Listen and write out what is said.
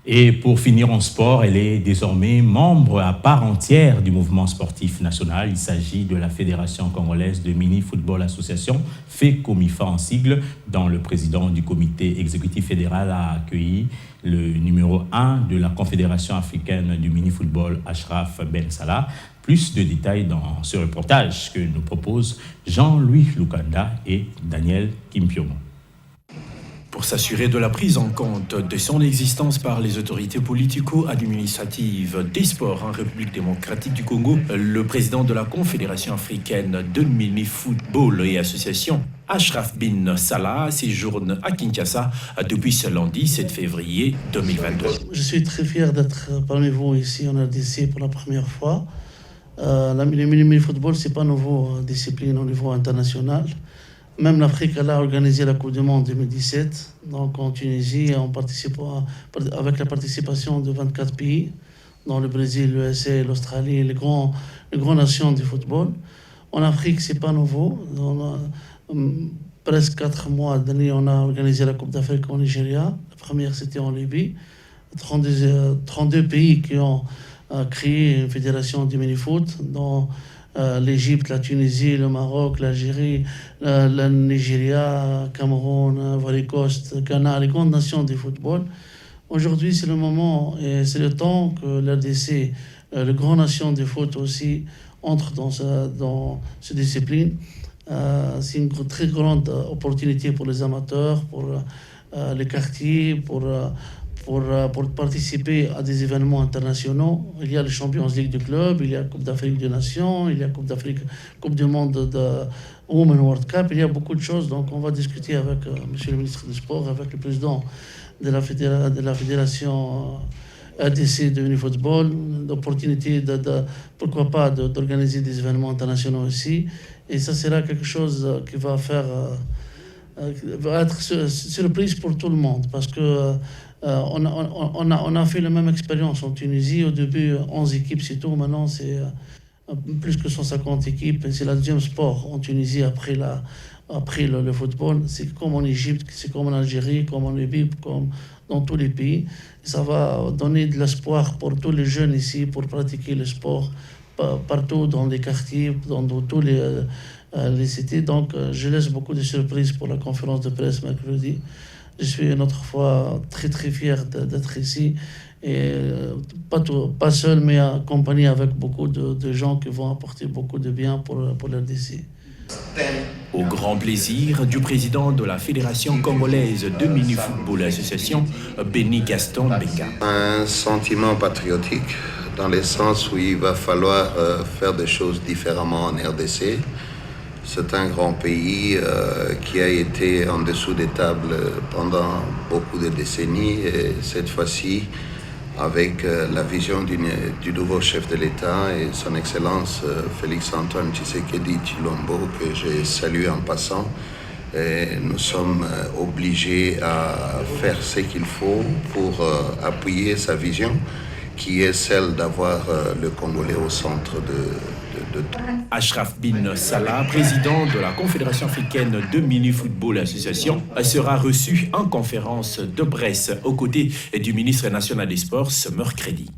Et pour finir en sport, elle est désormais membre à part entière du mouvement sportif national. Il s'agit de la Fédération congolaise de mini-football association, FECOMIFA en sigle, dont le président du comité exécutif fédéral a accueilli le numéro 1 de la Confédération africaine du mini-football, Ashraf Ben Salah. Plus de détails dans ce reportage que nous proposent Jean-Louis Lukanda et Daniel Kimpiomo. Pour s'assurer de la prise en compte de son existence par les autorités politico-administratives des sports en République démocratique du Congo, le président de la Confédération africaine de mini-football et association, Ashraf Ben Salah, séjourne à Kinshasa depuis ce lundi 7 février 2022. Je suis très fier d'être parmi vous ici en RDC pour la première fois. Le mini-football, ce n'est pas une nouvelle discipline au niveau international. Même l'Afrique, elle a organisé la Coupe du Monde 2017. Donc en Tunisie, avec la participation de 24 pays, dont le Brésil, l'USA, l'Australie, les grandes nations du football. En Afrique, ce n'est pas nouveau. On a, presque 4 mois d'année, on a organisé la Coupe d'Afrique au Nigeria. La première, c'était en Libye. 32 pays qui ont créé une fédération du mini-foot, dont l'Égypte, la Tunisie, le Maroc, l'Algérie, le Nigeria, Cameroun, Ivory Coast, Ghana, les grandes nations du football. Aujourd'hui, c'est le moment et c'est le temps que l'RDC, les grandes nations du foot aussi, entrent dans cette discipline. C'est une très grande opportunité pour les amateurs, pour les quartiers, pour participer à des événements internationaux. Il y a les Champions League du club, il y a la Coupe d'Afrique des Nations, il y a Coupe du Monde de Women World Cup, il y a beaucoup de choses. Donc on va discuter avec Monsieur le ministre du Sport, avec le président de la Fédération RDC de mini-football, l'opportunité pourquoi pas d'organiser des événements internationaux aussi. Et ça sera quelque chose qui va être surprise pour tout le monde, parce que on a fait la même expérience en Tunisie. Au début, 11 équipes, c'est tout. Maintenant, c'est plus que 150 équipes. C'est la deuxième sport en Tunisie après le football. C'est comme en Égypte, c'est comme en Algérie, comme en Libye, comme dans tous les pays. Ça va donner de l'espoir pour tous les jeunes ici pour pratiquer le sport partout dans les quartiers, dans tous les cités. Donc, je laisse beaucoup de surprises pour la conférence de presse mercredi. Je suis une autre fois très très fier d'être ici, et pas seul, mais accompagné avec beaucoup de gens qui vont apporter beaucoup de bien pour l'RDC. Au grand plaisir du président de la Fédération congolaise de mini-football association, Béni Gaston Benga. Un sentiment patriotique, dans le sens où il va falloir faire des choses différemment en RDC. C'est un grand pays qui a été en dessous des tables pendant beaucoup de décennies, et cette fois-ci, avec la vision du nouveau chef de l'État et son Excellence Félix-Antoine Tshisekedi Tshilombo, que je salue en passant, et nous sommes obligés à faire ce qu'il faut pour appuyer sa vision, qui est celle d'avoir le Congolais au centre de Ashraf Ben Salah, président de la Confédération africaine de mini-football association, sera reçu en conférence de presse aux côtés du ministre national des Sports ce mercredi.